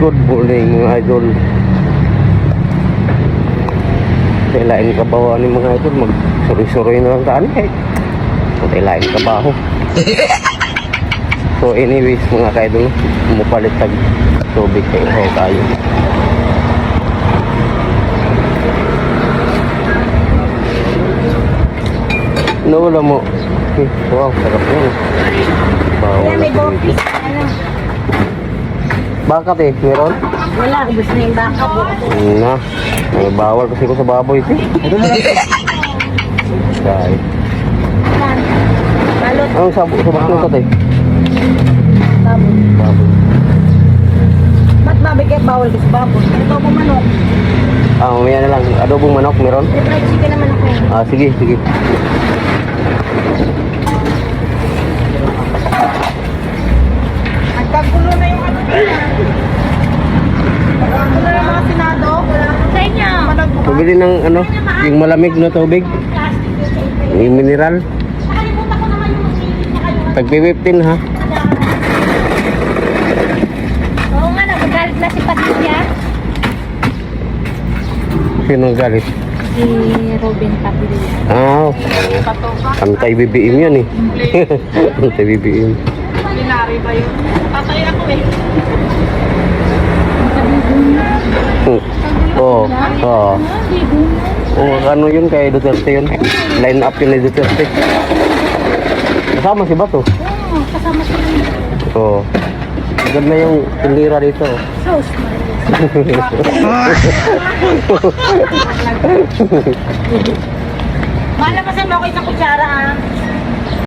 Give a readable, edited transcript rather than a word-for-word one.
Good morning mga idol. Kailain kabawa ni mga idol. Mag-suri-suri na lang taan eh. Kailain kabaho. So anyways mga idol, umupalit tag tubig kayo tayo. Nawala mo. Wow, sarap yun. Ayan, may bopis. Ano? Bakit eh, meron? Wala, ubus na yung baka po. Na, may bawal kasi ko sa baboy ito. Kahit. Balot. Anong sabak nung tatay? Baboy. Baboy. Ba't baboy kayo bawal kasi baboy? Ito po manok. Mamaya na lang. Adobong manok, meron? May fried chicken naman ako. Sige, sige. Nagkagulo na yung ano nila. Nagkagulo na yung mga sinado. Sa inyo. Pabili ng ano, yung malamig na tubig. Yung mineral. Nakalimutan ko naman yung Tagpi-15 ha. Oo nga, nagagalit na si Padilla. Sino galit? Si Robin Padilla. Antay-BBM yan eh. Antay-BBM. Linari ba yun? Tatay ako eh. Oo. Ano yun kay Duterte yun? Line up yun ni Duterte. Kasama si Bato. Oo, kasama sila. Oo. Ganda yung tindira dito. Sauce. Mahal naman sa mga isang kutsara ah.